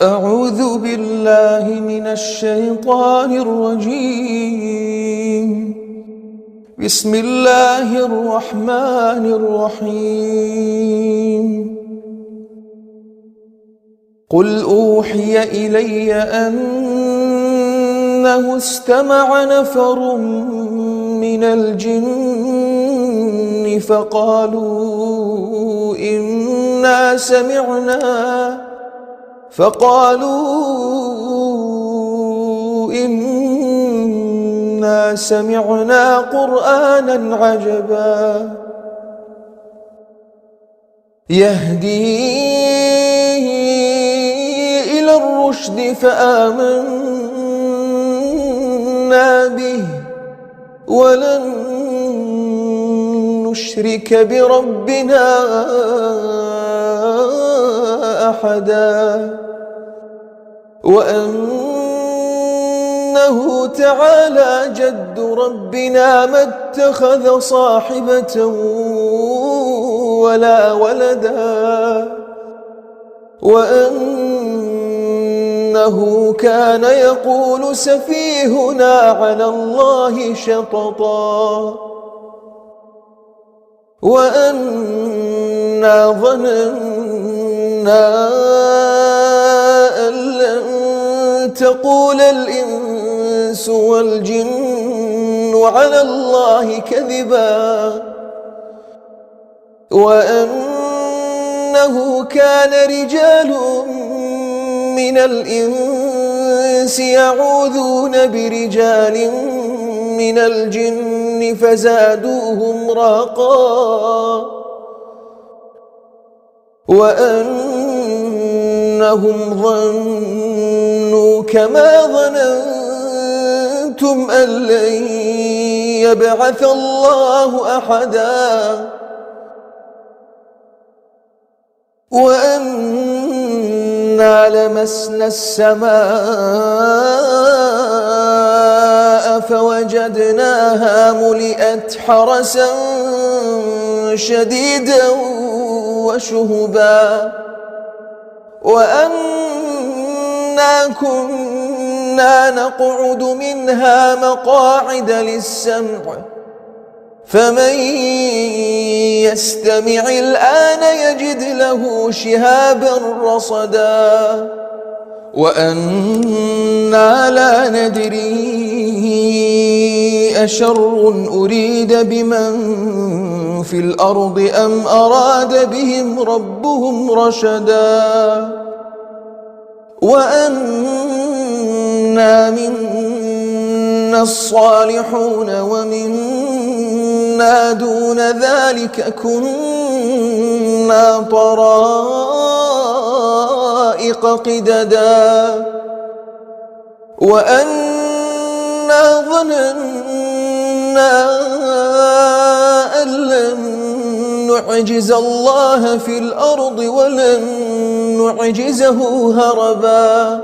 أعوذ بالله من الشيطان الرجيم. بسم الله الرحمن الرحيم. قل أوحي إلي أنه استمع نفر من الجن فقالوا إنا سمعنا قرآنا عجبا يهدي إلى الرشد فآمنا به ولن نشرك بربنا أحدا وأنه تعالى جد ربنا ما اتخذ صاحبة ولا ولدا وأنه كان يقول سفيهنا على الله شططا وأنا ظننا أن لن تقول الإنس والجن على الله كذبا وأنه كان رجال من الإنس يعوذون برجال من الجن فزادوهم رهقا وأنهم ظنوا كما ظننتم أن لن يبعث الله أحدا وأنا لمسنا السماء فوجدناها ملئت حرسا شديدا وشهبا وأنا كنا نقعد منها مقاعد للسمع فمن يستمع الآن يجد له شهابا رصدا وأنا لا ندري أشر أريد بمن في الأرض أم أراد بهم ربهم رشدا وأنا منا الصالحون ومنا دون ذلك كنا طرائق قددا وأنا ظننا أن لن نعجز الله في الأرض ولن نعجزه هربا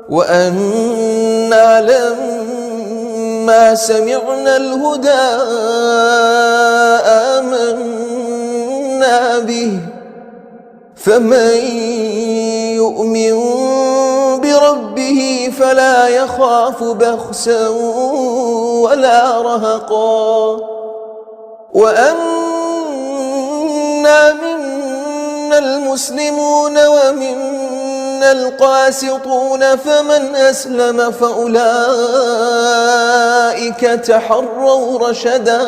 وأنا لما سمعنا الهدى آمنا به فمن يؤمن بربه فلا يخاف بخسا ولا رهقا وأنا منا المسلمون ومنا القاسطون فمن أسلم فأولئك تحروا رشدا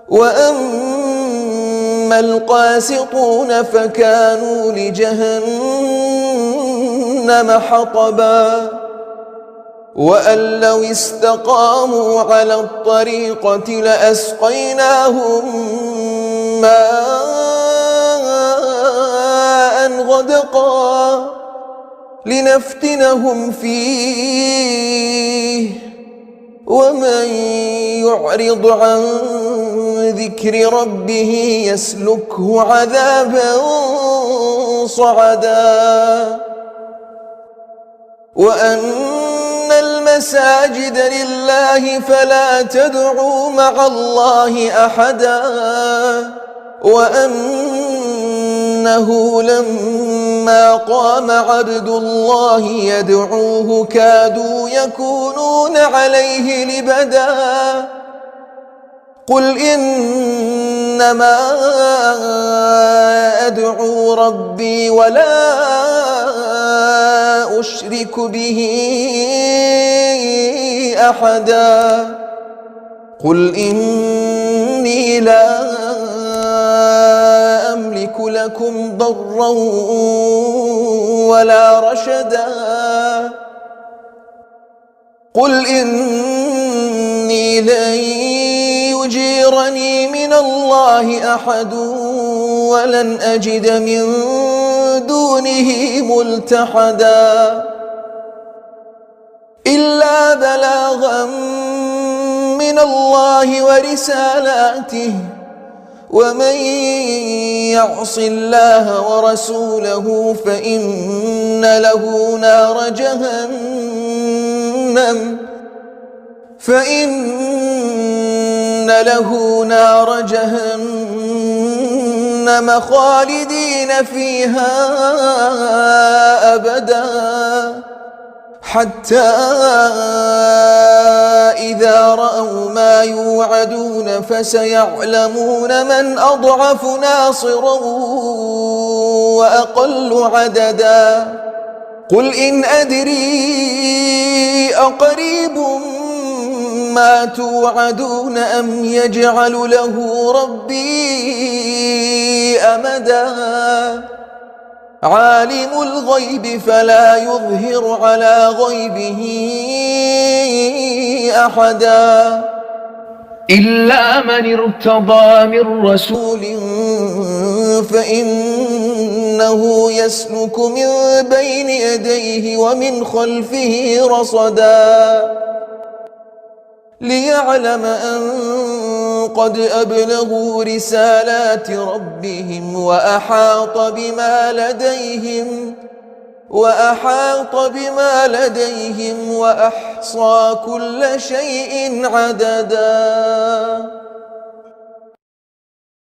وأما القاسطون فكانوا لجهنم حطبا وأن لو استقاموا على الطريقة لأسقيناهم ماء غدقا لنفتنهم فيه ومن يعرض عن ذكر ربه يسلكه عذابا صعدا وأن المساجد لله فلا تدعوا مع الله أحدا وأن إنه لما قام عبد الله يدعوه كادوا يكونون عليه لبدا قل إنما أدعو ربي ولا أشرك به أحدا قل إني لا أملك لكم ضرا ولا رشدا قل إني لن يجيرني من الله أحد ولن أجد من دونه ملتحدا إلا بلاغا من الله ورسالاته ومن يعص الله ورسوله فإن له نار جهنم خالدين فيها أبدا حتى إذا رأوا ما يوعدون فسيعلمون من أضعف ناصرا وأقل عددا قل إن أدري أقريب ما توعدون أم يجعل له ربي أمدا عالم الغيب فلا يظهر على غيبه أحدا إلا من ارتضى من رسول فإنه يسلك من بين يديه ومن خلفه رصدا ليعلم أن قد أبلغوا رسالات ربهم وأحاط بما لديهم وأحصى كل شيء عددا.